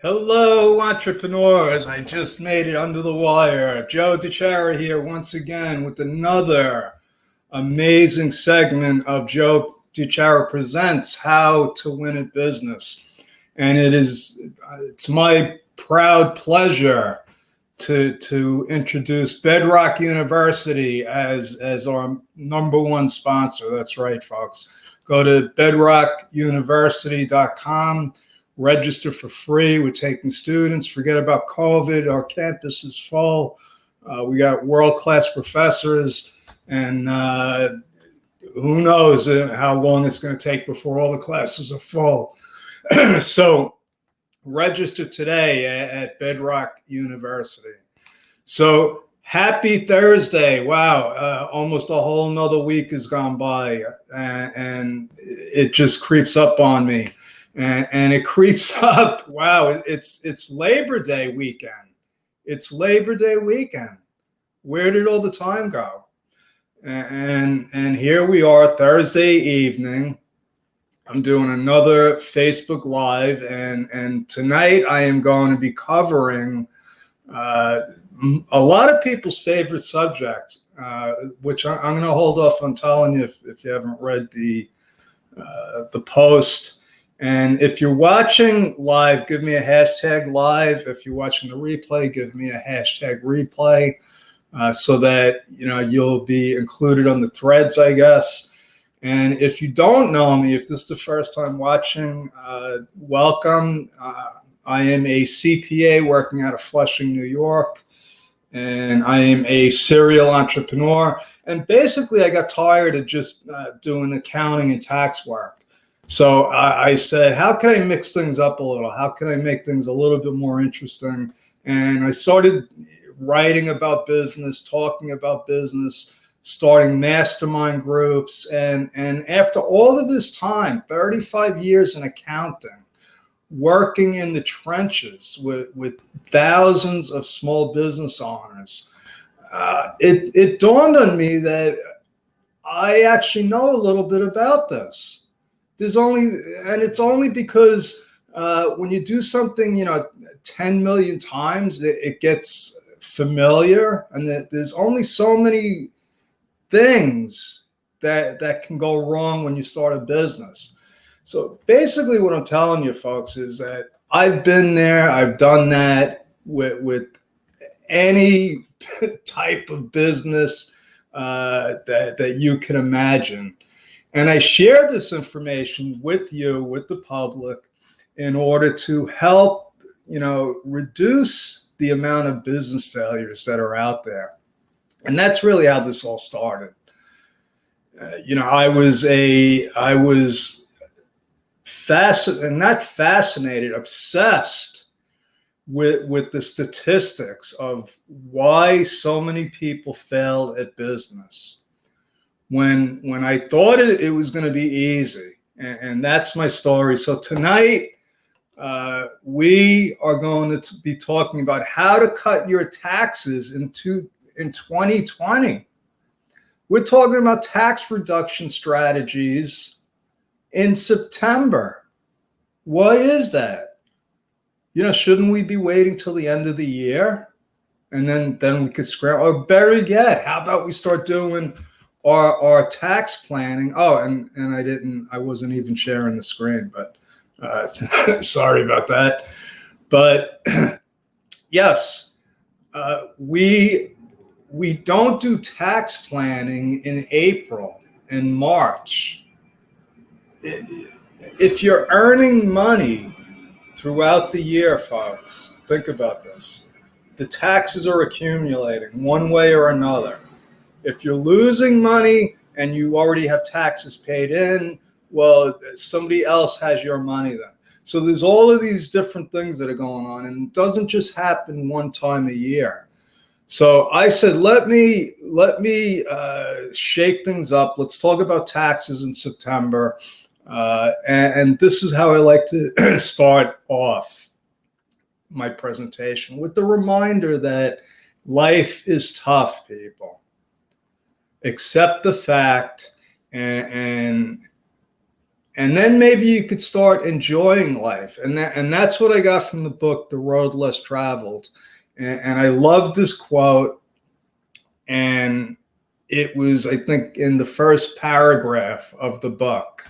Hello, entrepreneurs. I just made it under the wire. Joe DeChara here once again with another amazing segment of Joe DeChara Presents How to Win at Business. And it's my proud pleasure to introduce Bedrock University as our number one sponsor. That's right, folks. Go to bedrockuniversity.com. Register for free. We're taking students. Forget about COVID. Our campus is full. We got world-class professors, and who knows how long it's going to take before all the classes are full. So register today at Bedrock University. So happy Thursday. Wow. Almost a whole nother week has gone by, and it just creeps up on me. And it creeps up. Wow, it's Labor Day weekend. It's Labor Day weekend. Where did all the time go? And here we are, Thursday evening. I'm doing another Facebook Live, and tonight I am going to be covering a lot of people's favorite subject, which I'm going to hold off on telling you if you haven't read the post. And if you're watching live, give me a hashtag live. If you're watching the replay, give me a hashtag replay, so that you'll be included on the threads, I guess. And if you don't know me, if this is the first time watching, welcome. I am a CPA working out of Flushing, New York, and I am a serial entrepreneur. And basically, I got tired of just doing accounting and tax work. So I said, how can I mix things up a little? How can I make things a little bit more interesting? And I started writing about business, talking about business, starting mastermind groups. And after all of this time, 35 years in accounting, working in the trenches with thousands of small business owners, it dawned on me that I actually know a little bit about this. It's only because when you do something, 10 million times, it gets familiar, and there's only so many things that can go wrong when you start a business. So basically what I'm telling you folks is that I've been there, I've done that with any type of business that you can imagine. And I share this information with you, with the public, in order to help, reduce the amount of business failures that are out there. And that's really how this all started. I was obsessed with the statistics of why so many people fail at business. When I thought it was going to be easy, and that's my story. So tonight, we are going to be talking about how to cut your taxes in 2020. We're talking about tax reduction strategies in September. Why is that? Shouldn't we be waiting till the end of the year, and then we could scramble? Or better yet, how about we start doing our tax planning? Oh, and I wasn't even sharing the screen, but sorry about that. But yes, we don't do tax planning in April and March. If you're earning money throughout the year, folks, think about this. The taxes are accumulating one way or another. If you're losing money and you already have taxes paid in, well, somebody else has your money then. So there's all of these different things that are going on, and it doesn't just happen one time a year. So I said, let me shake things up. Let's talk about taxes in September. And this is how I like to start off my presentation, with the reminder that life is tough, people. Accept the fact and And then maybe you could start enjoying life. And that's what I got from the book, The Road Less Traveled. And I love this quote. And it was, I think, in the first paragraph of the book.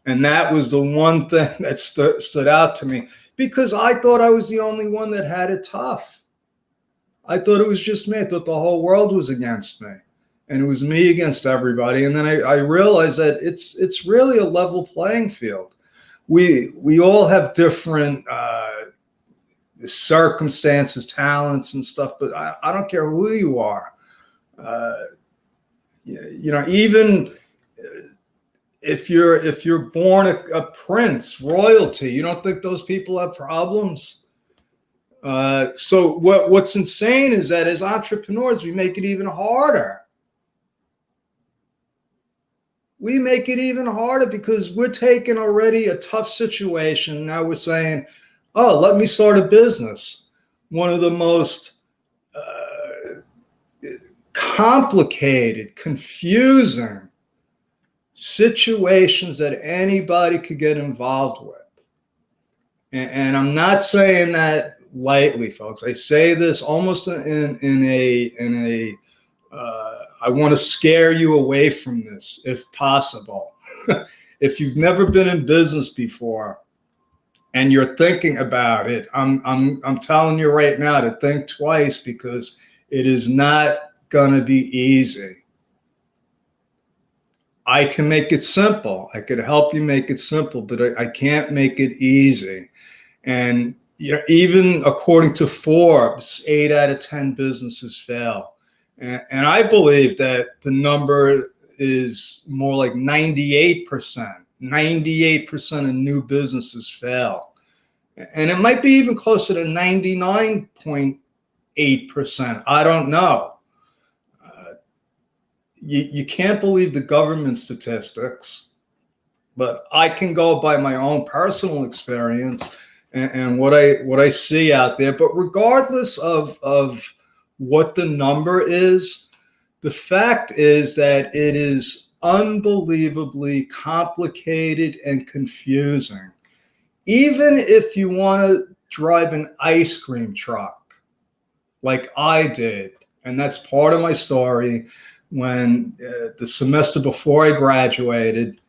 And that was the one thing that stood out to me, because I thought I was the only one that had it tough. I thought it was just me. I thought the whole world was against me, and it was me against everybody. And then I realized that it's really a level playing field. We all have different circumstances, talents, and stuff, but I don't care who you are. Even if you're born a prince, royalty, you don't think those people have problems? So what's insane is that as entrepreneurs, we make it even harder. We make it even harder because we're taking already a tough situation. Now we're saying, oh, let me start a business. One of the most complicated, confusing situations that anybody could get involved with. And I'm not saying that lightly, folks. I say this almost in a I want to scare you away from this if possible. If you've never been in business before and you're thinking about it, I'm telling you right now to think twice, because it is not going to be easy. I can make it simple. I could help you make it simple, but I can't make it easy. And even according to Forbes, 8 out of 10 businesses fail. And I believe that the number is more like 98%. 98% of new businesses fail. And it might be even closer to 99.8%. I don't know. You can't believe the government statistics, but I can go by my own personal experience and what I see out there. But regardless of what the number is, the fact is that it is unbelievably complicated and confusing. Even if you want to drive an ice cream truck like I did, and that's part of my story. When the semester before I graduated,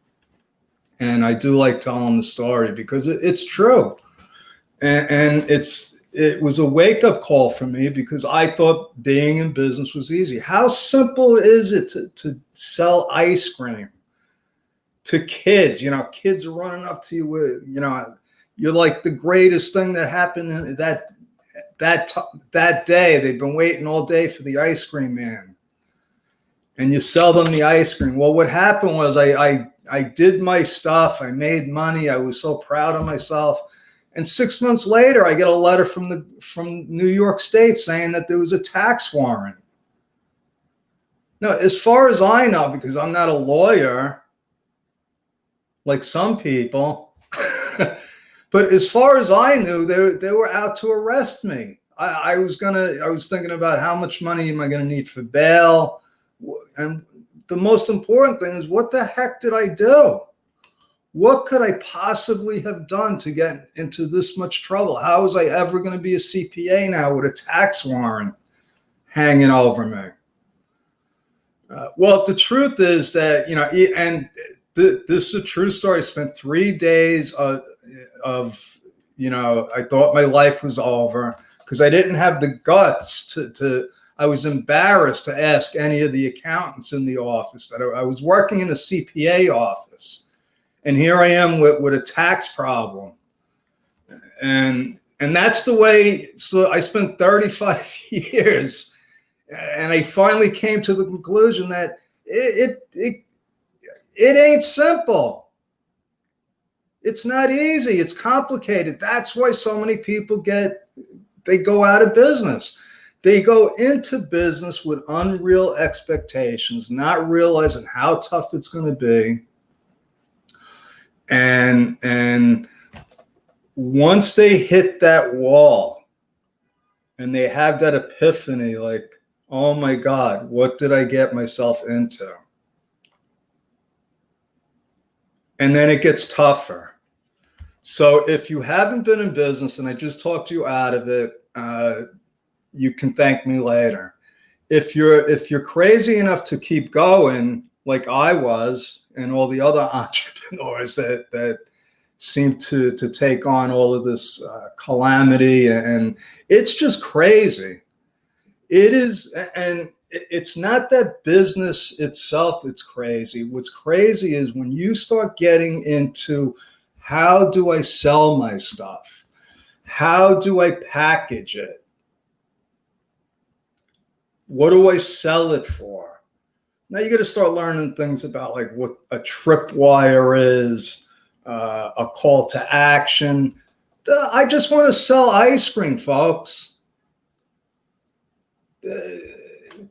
and I do like telling the story because it's true, and it was a wake-up call for me, because I thought being in business was easy. How simple is it to sell ice cream to kids? Kids are running up to you with, you're like the greatest thing that happened that day. They've been waiting all day for the ice cream man. And you sell them the ice cream. Well, what happened was I did my stuff. I made money. I was so proud of myself. And 6 months later, I get a letter from New York State saying that there was a tax warrant. Now, as far as I know, because I'm not a lawyer like some people, but as far as I knew, they were out to arrest me. I was thinking about how much money am I going to need for bail. And the most important thing is, what the heck did I do? What could I possibly have done to get into this much trouble? How was I ever going to be a CPA now with a tax warrant hanging over me? Well, the truth is that, this is a true story. I spent 3 days of I thought my life was over, because I didn't have the guts I was embarrassed to ask any of the accountants in the office. That I was working in a CPA office, and here I am with a tax problem. And that's the way. So I spent 35 years, and I finally came to the conclusion that it ain't simple. It's not easy. It's complicated. That's why so many people they go out of business. They go into business with unreal expectations, not realizing how tough it's going to be. And once they hit that wall and they have that epiphany, like, oh my God, what did I get myself into? and then it gets tougher. So if you haven't been in business and I just talked you out of it, you can thank me later. If you're crazy enough to keep going, like I was, and all the other entrepreneurs that seem to take on all of this calamity, and it's just crazy. It is, and it's not that business itself it's crazy. What's crazy is when you start getting into how do I sell my stuff? How do I package it? What do I sell it for? Now you got to start learning things about like what a tripwire is, a call to action. I just want to sell ice cream, folks.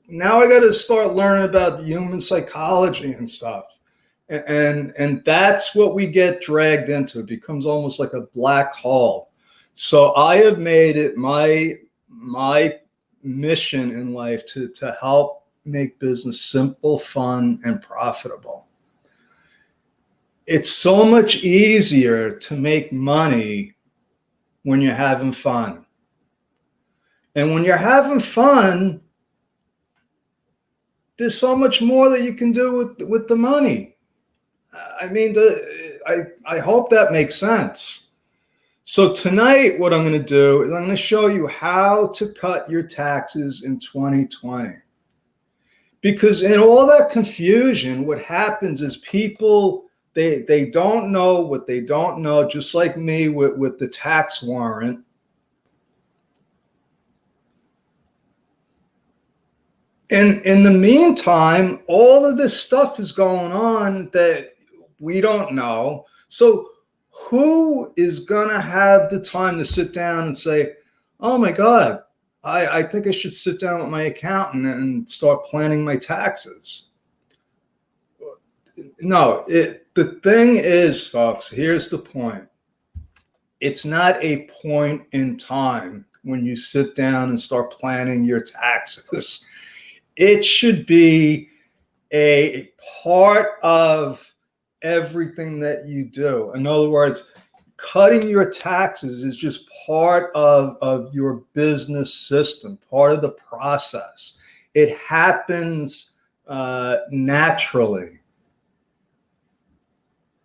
Now I got to start learning about human psychology and stuff. And that's what we get dragged into. It becomes almost like a black hole. So I have made it my mission in life to help make business simple, fun, and profitable. It's so much easier to make money when you're having fun. And when you're having fun, there's so much more that you can do with the money. I mean, I hope that makes sense. So tonight, what I'm going to do is I'm going to show you how to cut your taxes in 2020. Because in all that confusion, what happens is people, they don't know what they don't know, just like me with the tax warrant. And in the meantime, all of this stuff is going on that we don't know. So who is going to have the time to sit down and say, oh my God, I think I should sit down with my accountant and start planning my taxes? No, the thing is, folks, here's the point. It's not a point in time when you sit down and start planning your taxes. It should be a part of everything that you do. In other words, cutting your taxes is just part of your business system, part of the process. It happens naturally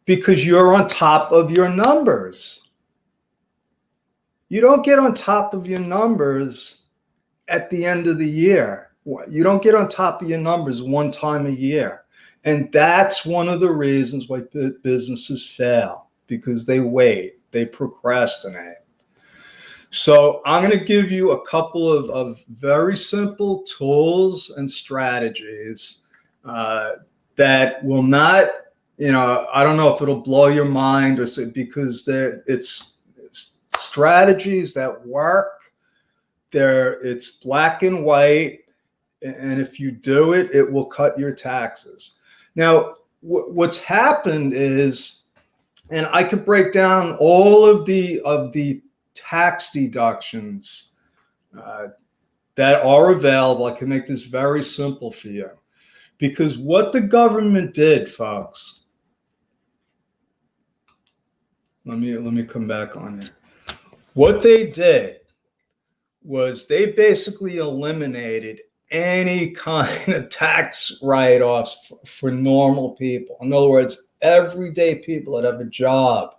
because you're on top of your numbers. You don't get on top of your numbers at the end of the year. You don't get on top of your numbers one time a year. And that's one of the reasons why businesses fail, because they wait, they procrastinate. So I'm going to give you a couple of very simple tools and strategies that will not, I don't know if it'll blow your mind or say, because it's strategies that work. It's black and white. And if you do it, it will cut your taxes. Now, what's happened is, and I could break down all of the tax deductions that are available. I can make this very simple for you, because what the government did, folks. Let me come back on here. What they did was they basically eliminated any kind of tax write-offs for normal people. In other words, everyday people that have a job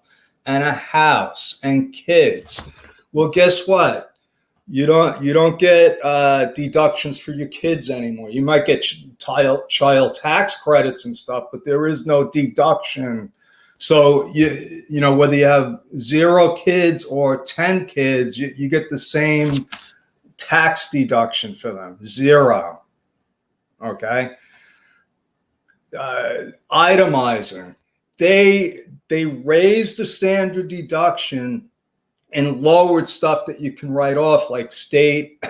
and a house and kids. Well, guess what? You don't get deductions for your kids anymore. You might get child tax credits and stuff, but there is no deduction. So you know whether you have 0 kids or 10 kids, you get the same tax deduction for them, 0. Okay. Itemizing. They raised the standard deduction and lowered stuff that you can write off, like state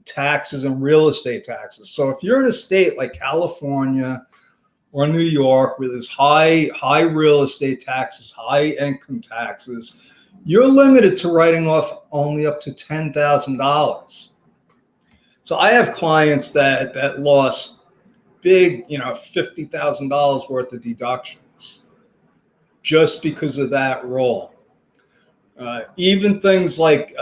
taxes and real estate taxes. So if you're in a state like California or New York where there's high real estate taxes, high income taxes, you're limited to writing off only up to $10,000. So I have clients that lost big, $50,000 worth of deductions. just because of that role. Even things like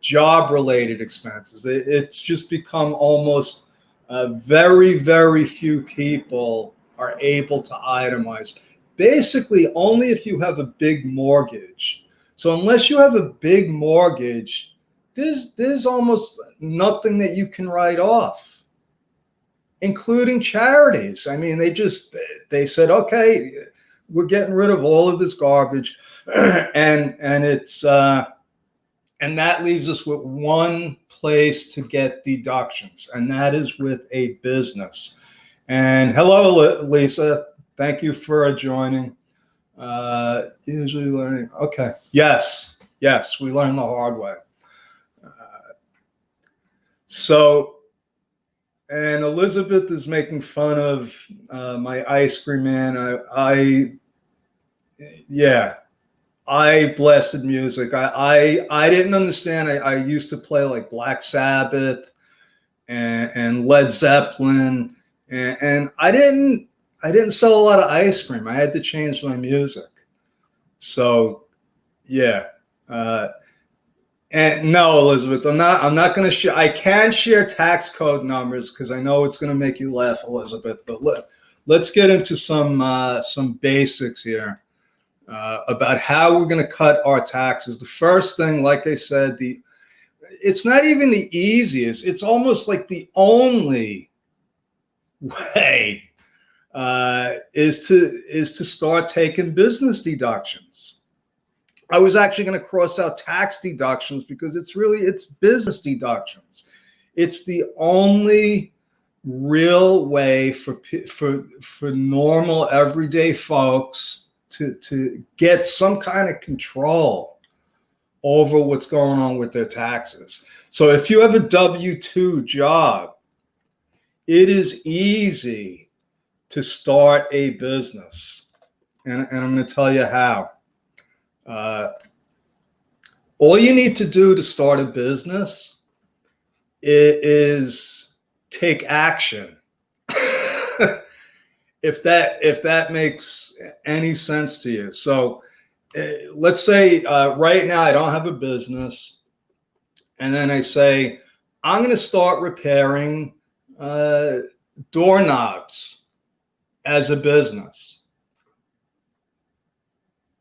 job-related expenses. It's just become almost very, very few people are able to itemize. Basically, only if you have a big mortgage. So unless you have a big mortgage, there's almost nothing that you can write off, including charities. I mean, they said, okay, we're getting rid of all of this garbage, and it's and that leaves us with one place to get deductions, and that is with a business. And hello, Lisa. Thank you for joining. Usually learning. Okay. Yes. We learned the hard way. And Elizabeth is making fun of my ice cream man. I blasted music. I didn't understand. I used to play like Black Sabbath and Led Zeppelin, and I didn't sell a lot of ice cream. I had to change my music. So yeah. And no, Elizabeth, I'm not going to share. I can share tax code numbers because I know it's going to make you laugh, Elizabeth. But let's get into some basics here about how we're going to cut our taxes. The first thing, like I said, it's not even the easiest. It's almost like the only way is to start taking business deductions. I was actually going to cross out tax deductions because it's business deductions. It's the only real way for normal everyday folks to get some kind of control over what's going on with their taxes. So if you have a W-2 job, it is easy to start a business, and I'm going to tell you how. All you need to do to start a business is take action. If that makes any sense to you. So let's say right now I don't have a business, and then I say I'm going to start repairing doorknobs as a business.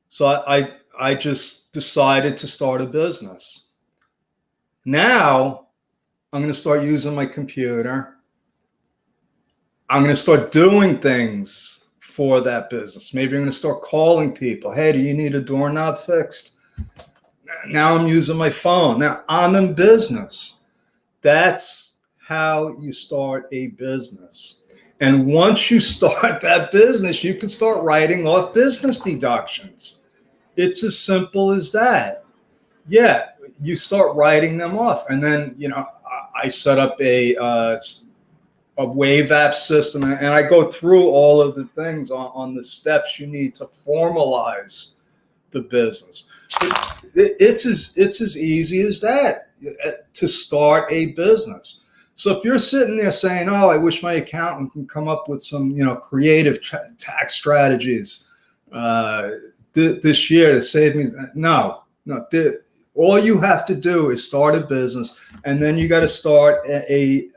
So I just decided to start a business. Now I'm going to start using my computer. I'm going to start doing things for that business. Maybe I'm going to start calling people. Hey, do you need a doorknob fixed? Now I'm using my phone. Now I'm in business. That's how you start a business. And once you start that business, you can start writing off business deductions. It's as simple as that. Yeah, you start writing them off. And then, I set up a wave app system, and I go through all of the things on the steps you need to formalize the business. It's as easy as that to start a business. So if you're sitting there saying, "Oh, I wish my accountant can come up with some, creative tax strategies this year to save me," no. All you have to do is start a business, and then you got to start a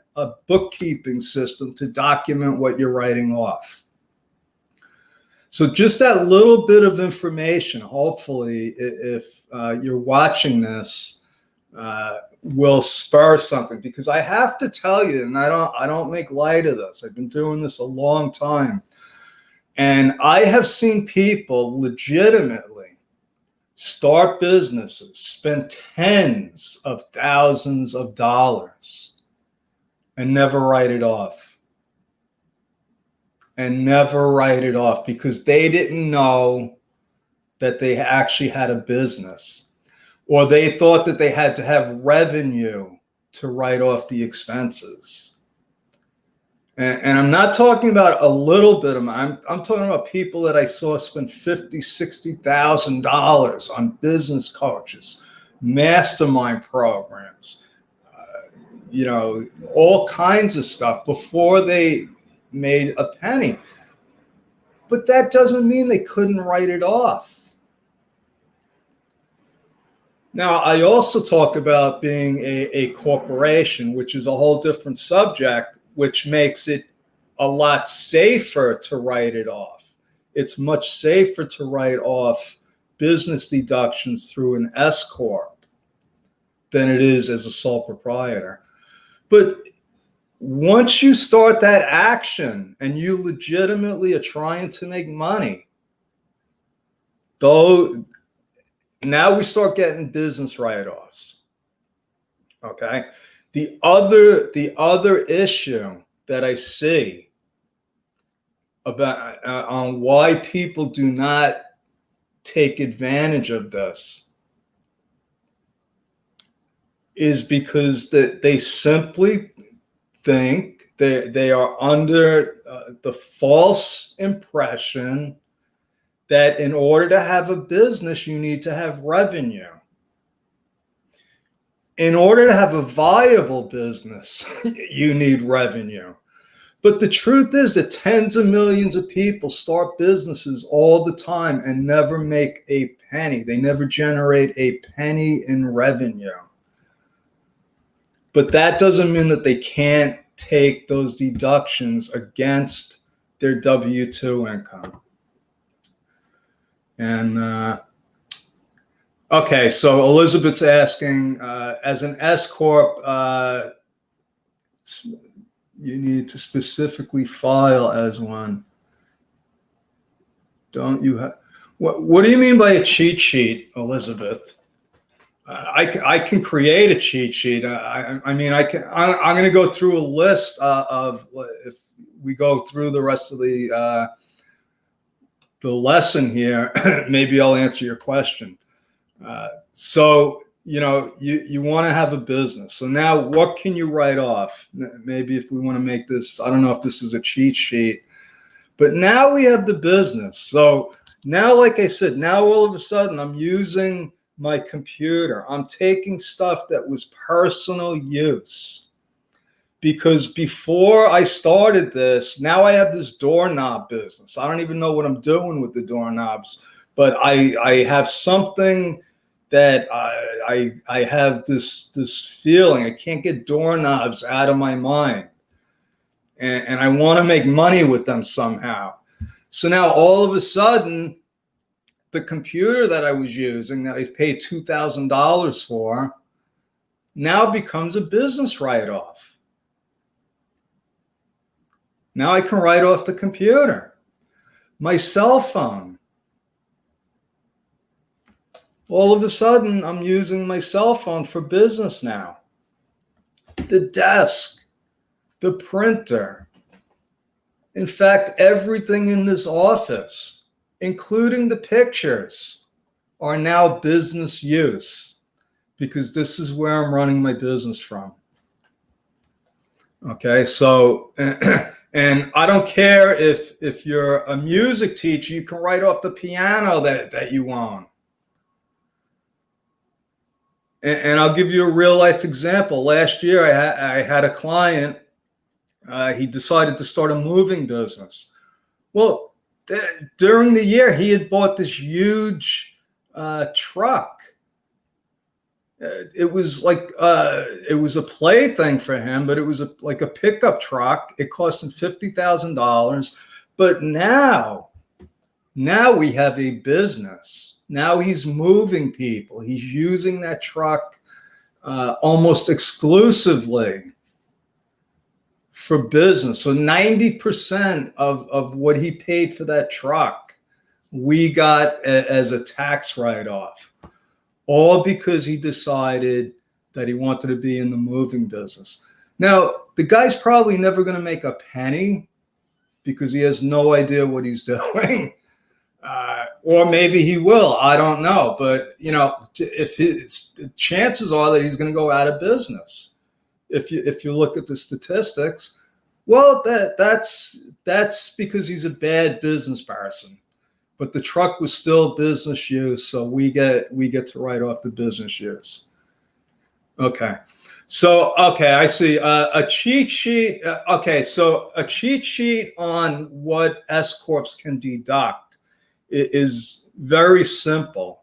bookkeeping system to document what you're writing off. So just that little bit of information, hopefully, if you're watching this, will spur something. Because I have to tell you, and I don't make light of this. I've been doing this a long time, and I have seen people legitimately start businesses, spend tens of thousands of dollars, and never write it off. Because they didn't know that they actually had a business, or they thought that they had to have revenue to write off the expenses. And I'm not talking about a little bit of money. I'm talking about people that I saw spend $50,000, $60,000 on business coaches, mastermind programs, all kinds of stuff before they made a penny. But that doesn't mean they couldn't write it off. Now, I also talk about being a corporation, which is a whole different subject, which makes it a lot safer to write it off. It's much safer to write off business deductions through an s-corp than it is as a sole proprietor. But once you start that action and you legitimately are trying to make money, though, now we start getting business write-offs. Okay. The other issue that I see about on why people do not take advantage of this is because they simply think they are under the false impression that in order to have a business, you need to have revenue. In order to have a viable business, you need revenue. But the truth is that tens of millions of people start businesses all the time and never make a penny. They never generate a penny in revenue. But that doesn't mean that they can't take those deductions against their W-2 income. And okay, so Elizabeth's asking, as an s-corp, you need to specifically file as one. Don't you have? What do you mean by a cheat sheet, Elizabeth? I can create a cheat sheet. I mean, I'm going to go through a list of, if we go through the rest of the lesson here, maybe I'll answer your question. So, you know, you want to have a business. So now what can you write off? Maybe if we want to make this, I don't know if this is a cheat sheet, but now we have the business. So now, like I said, now all of a sudden I'm using my computer. I'm taking stuff that was personal use. Because before I started this, now I have this doorknob business. I don't even know what I'm doing with the doorknobs, but I have something that I have this feeling. I can't get doorknobs out of my mind. And I want to make money with them somehow. So now all of a sudden, the computer that I was using that I paid $2,000 for now becomes a business write-off. Now I can write off the computer. My cell phone. All of a sudden, I'm using my cell phone for business now. The desk, the printer. In fact, everything in this office, including the pictures, are now business use because this is where I'm running my business from. Okay, so, and I don't care if you're a music teacher, you can write off the piano that you own. And I'll give you a real life example. Last year, I had a client, he decided to start a moving business. Well, during the year, he had bought this huge truck. It was like it was a plaything for him, but it was like a pickup truck. It cost him $50,000. But now we have a business. Now he's moving people. He's using that truck almost exclusively for business. So 90% of what he paid for that truck, we got as a tax write-off. All because he decided that he wanted to be in the moving business. Now, the guy's probably never going to make a penny because he has no idea what he's doing. Or maybe he will. I don't know. But, you know, the chances are that he's going to go out of business. If you look at the statistics, well, that's because he's a bad business person. But the truck was still business use, so we get to write off the business use. Okay. So, okay, I see. A cheat sheet. Okay, so a cheat sheet on what S-corps can deduct is very simple.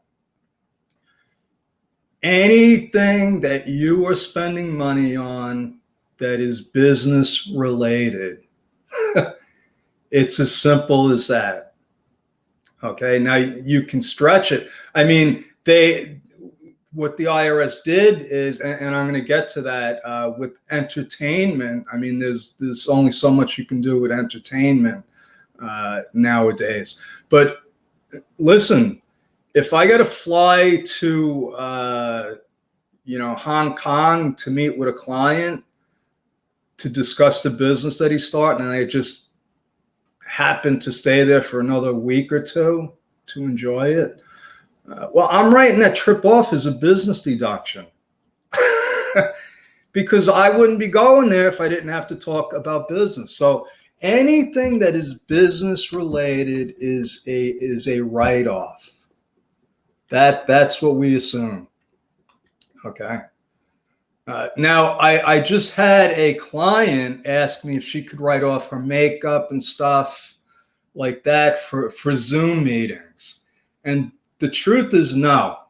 Anything that you are spending money on that is business related, it's as simple as that. Okay, now you can stretch it. I mean, what the IRS did is, and I'm going to get to that with entertainment. I mean, there's only so much you can do with entertainment nowadays. But listen, if I got to fly to Hong Kong to meet with a client to discuss the business that he's starting, and I just happen to stay there for another week or two to enjoy it, well, I'm writing that trip off as a business deduction because I wouldn't be going there if I didn't have to talk about business. So anything that is business related is a write-off. That's what we assume. Okay. Now, I just had a client ask me if she could write off her makeup and stuff like that for Zoom meetings. And the truth is no.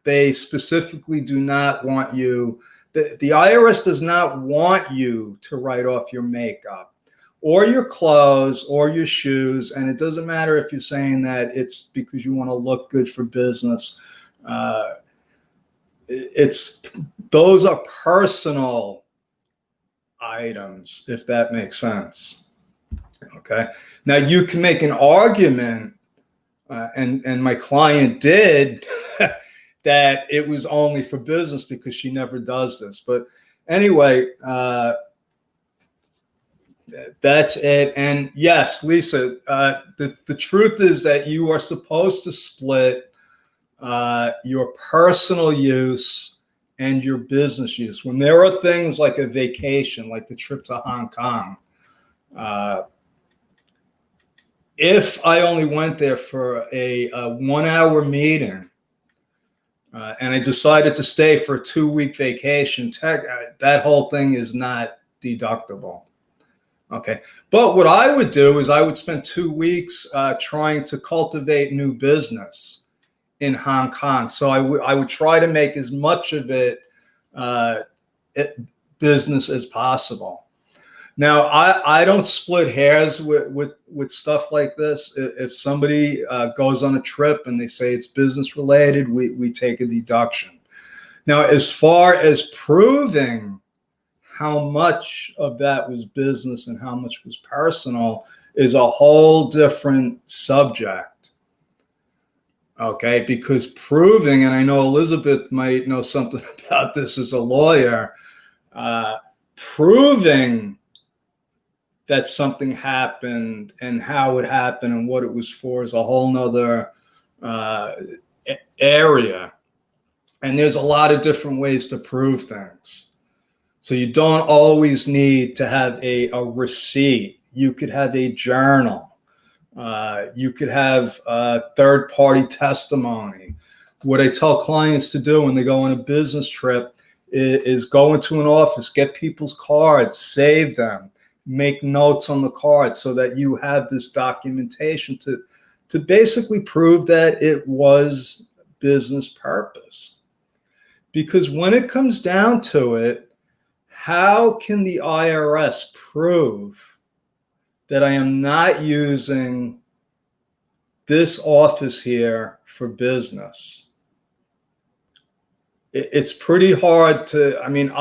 They specifically do not want you, the IRS does not want you to write off your makeup or your clothes or your shoes. And it doesn't matter if you're saying that it's because you want to look good for business. Those are personal items, if that makes sense. Okay. Now you can make an argument, and my client did, that it was only for business because she never does this. But anyway, that's it. And yes, Lisa, the truth is that you are supposed to split your personal use and your business use. When there are things like a vacation, like the trip to Hong Kong, if I only went there for a 1-hour meeting and I decided to stay for a 2-week vacation, that whole thing is not deductible. Okay. But what I would do is I would spend 2 weeks trying to cultivate new business in Hong Kong. So I would try to make as much of it business as possible. Now, I don't split hairs with stuff like this. If somebody goes on a trip and they say it's business related, we take a deduction. Now, as far as proving how much of that was business and how much was personal is a whole different subject. Okay, because proving, and I know Elizabeth might know something about this as a lawyer, proving that something happened and how it happened and what it was for is a whole nother area. And there's a lot of different ways to prove things. So you don't always need to have a receipt. You could have a journal. You could have third-party testimony. What I tell clients to do when they go on a business trip is go into an office, get people's cards, save them, make notes on the card so that you have this documentation to basically prove that it was business purpose. Because when it comes down to it, how can the IRS prove that I am not using this office here for business? It's pretty hard to, I mean,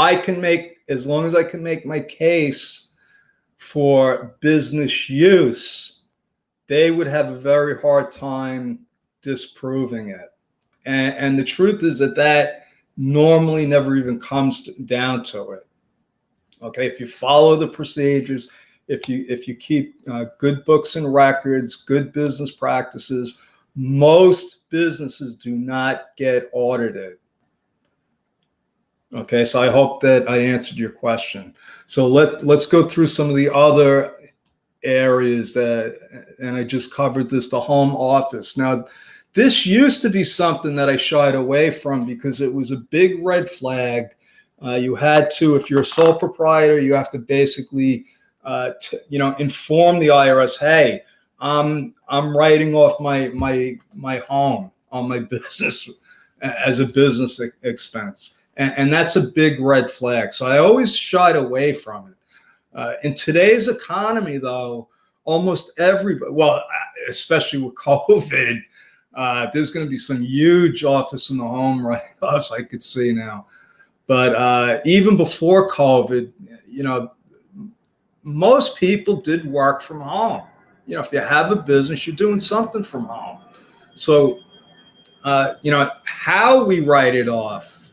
as long as I can make my case for business use, they would have a very hard time disproving it. And the truth is that normally never even comes down to it. Okay, if you follow the procedures, if you keep good books and records, good business practices, most businesses do not get audited. Okay, so I hope that I answered your question. So let's go through some of the other areas and I just covered this, the home office. Now, This used to be something that I shied away from because it was a big red flag. You had to, if you're a sole proprietor, you have to basically, inform the IRS, hey, I'm writing off my home on my business as a business expense, and that's a big red flag. So I always shied away from it. In today's economy, though, almost everybody, well, especially with COVID, there's going to be some huge office in the home write-offs I could see now. But even before COVID, most people did work from home. If you have a business, you're doing something from home. So, how we write it off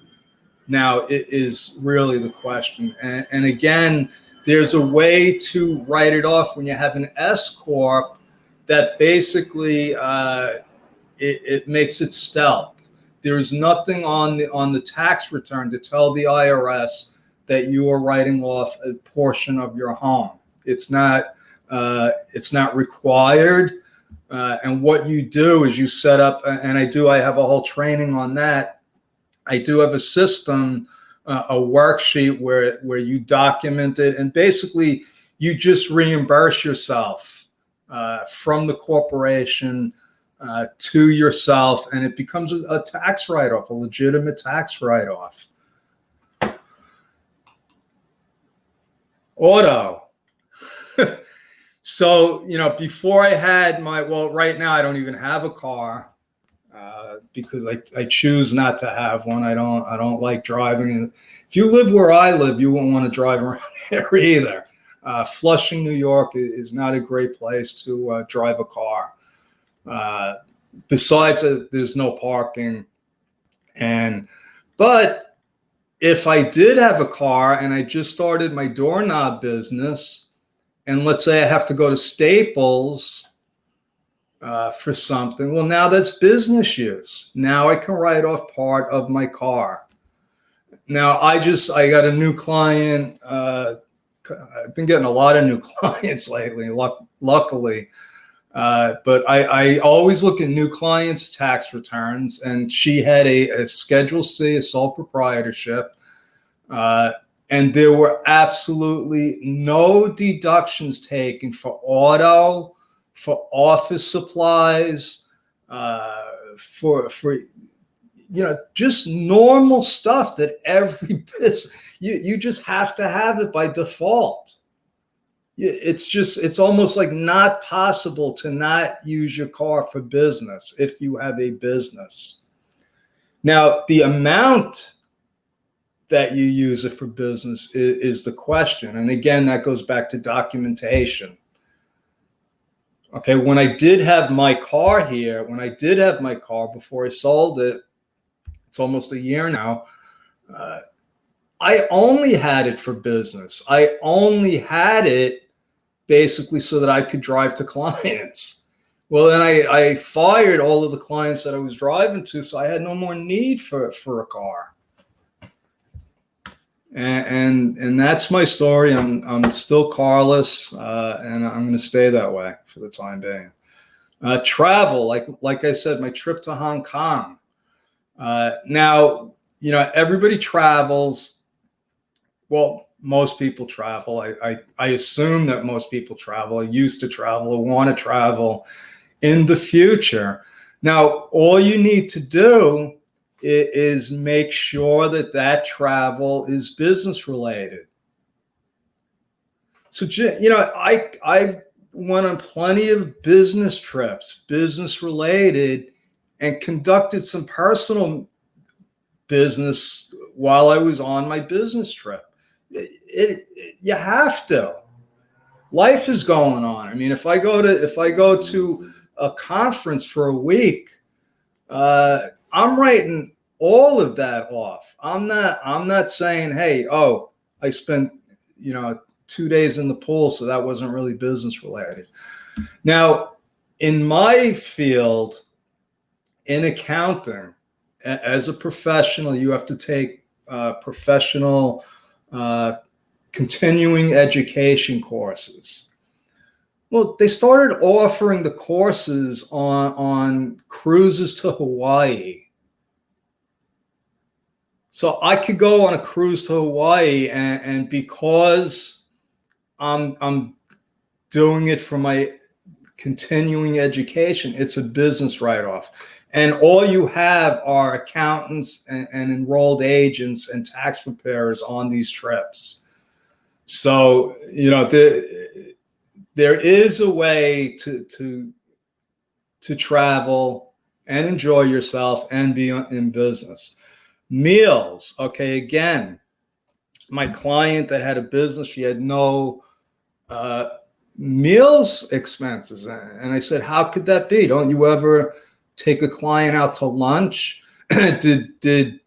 now is really the question. And again, there's a way to write it off when you have an s-corp that basically it makes it stealth. There's nothing on the tax return to tell the IRS that you are writing off a portion of your home. It's not required. And what you do is you set up, and I have a whole training on that. I do have a system, a worksheet where you document it, and basically you just reimburse yourself from the corporation to yourself, and it becomes a tax write-off, a legitimate tax write-off. Auto. So, before I had right now I don't even have a car because I choose not to have one. I don't like driving. If you live where I live, you won't want to drive around here either. Flushing, New York is not a great place to drive a car. Besides, there's no parking. But if I did have a car and I just started my doorknob business, and let's say I have to go to Staples for something, well, now that's business use. Now I can write off part of my car. Now I got a new client. I've been getting a lot of new clients lately, luckily. But I always look at new clients' tax returns, and she had a Schedule C, a sole proprietorship, and there were absolutely no deductions taken for auto, for office supplies, for just normal stuff that every business, you just have to have it by default. It's almost like not possible to not use your car for business if you have a business. Now, the amount that you use it for business is the question. And again, that goes back to documentation. Okay, when I did have my car here, before I sold it, it's almost a year now, I only had it for business. I only had it basically so that I could drive to clients. Well, then I fired all of the clients that I was driving to, so I had no more need for a car. And that's my story. I'm still carless, and I'm going to stay that way for the time being. Travel, like I said, my trip to Hong Kong. Now, everybody travels. Well, most people travel. I assume that most people travel. I used to travel. I want to travel in the future. Now, all you need to do is make sure that travel is business related. So, I went on plenty of business trips, business related, and conducted some personal business while I was on my business trip. You have to. Life is going on. I mean, if I go to a conference for a week, I'm writing all of that off. I'm not saying, hey, I spent 2 days in the pool, so that wasn't really business related. Now, in my field, in accounting, as a professional, you have to take professional continuing education courses. Well, they started offering the courses on cruises to Hawaii. So I could go on a cruise to Hawaii, and because I'm doing it for my continuing education, it's a business write-off. And all you have are accountants and enrolled agents and tax preparers on these trips. So, there is a way to travel and enjoy yourself and be in business. Meals. Okay. Again, my client that had a business, she had no meals expenses. And I said, how could that be? Don't you ever take a client out to lunch? Did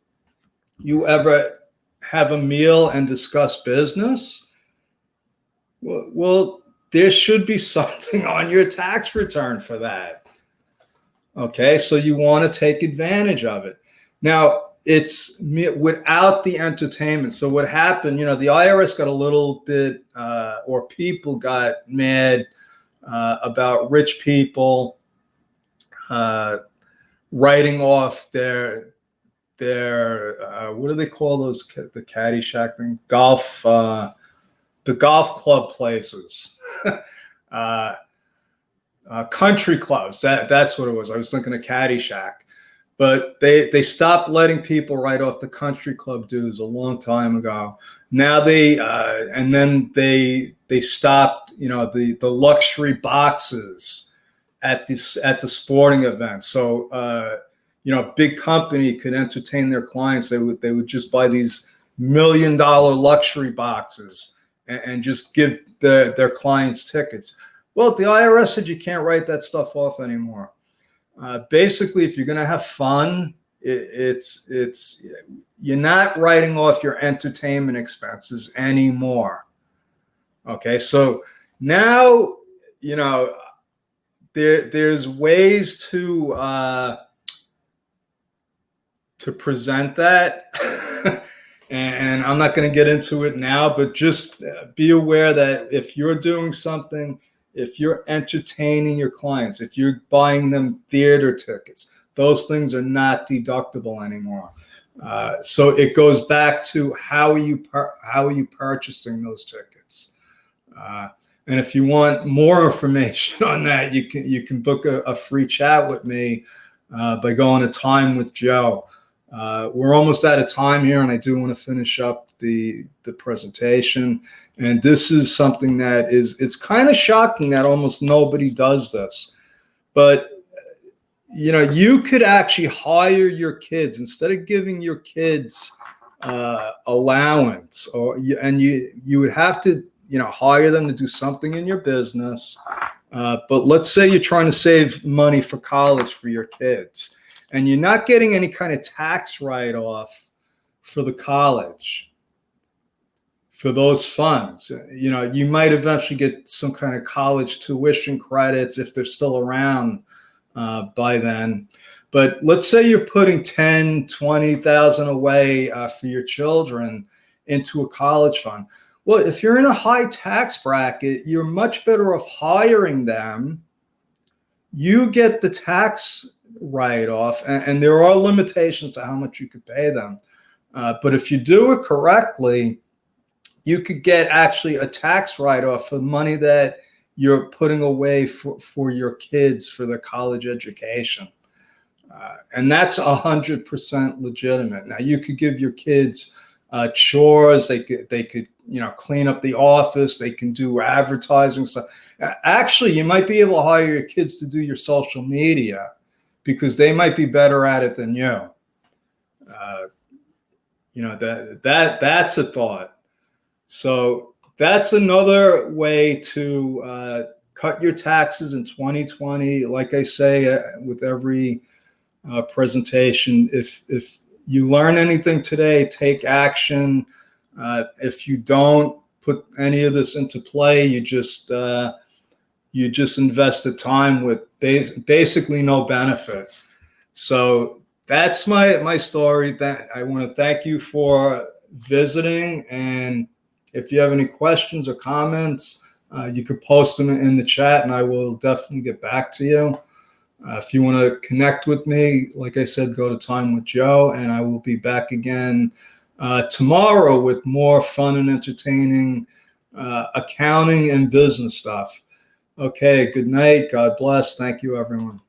you ever have a meal and discuss business? Well, there should be something on your tax return for that. Okay, so you want to take advantage of it. Now, it's without the entertainment. So what happened, the IRS got a little bit, or people got mad about rich people writing off their what do they call those, the Caddyshack thing? The golf club places. Country clubs. That's what it was. I was thinking of Caddyshack. But they stopped letting people write off the country club dues a long time ago. Now and then they stopped, the luxury boxes at the sporting events. So big company could entertain their clients. They would just buy these $1 million luxury boxes and just give their clients tickets. Well, the IRS said you can't write that stuff off anymore. Basically, if you're going to have fun, it's you're not writing off your entertainment expenses anymore. Okay, so now there's ways to present that. And I'm not going to get into it now, but just be aware that if you're doing something, if you're entertaining your clients, if you're buying them theater tickets, those things are not deductible anymore. So it goes back to how are you purchasing those tickets? And if you want more information on that, you can book a free chat with me by going to Time with Joe. We're almost out of time here, and I do want to finish up the presentation. And this is something that it's kind of shocking that almost nobody does this. But you could actually hire your kids instead of giving your kids allowance, and you would have to hire them to do something in your business. But let's say you're trying to save money for college for your kids, and you're not getting any kind of tax write-off for the college, for those funds. You might eventually get some kind of college tuition credits if they're still around by then. But let's say you're putting $10,000, $20,000 away for your children into a college fund. Well, if you're in a high tax bracket, you're much better off hiring them. You get the tax write-off, and there are limitations to how much you could pay them. But if you do it correctly, you could get actually a tax write-off for money that you're putting away for your kids for their college education. And that's 100% legitimate. Now, you could give your kids chores. They could clean up the office. They can do advertising stuff. Actually, you might be able to hire your kids to do your social media, because they might be better at it than you. That's a thought. So that's another way to cut your taxes in 2020. Like I say with every presentation, if you learn anything today, take action. If you don't put any of this into play, you just invested time with basically no benefit. So that's my story. I want to thank you for visiting. And if you have any questions or comments, You could post them in the chat and I will definitely get back to you. If you want to connect with me, like I said, go to Time with Joe, and I will be back again tomorrow with more fun and entertaining accounting and business stuff. Okay, good night. God bless. Thank you, everyone.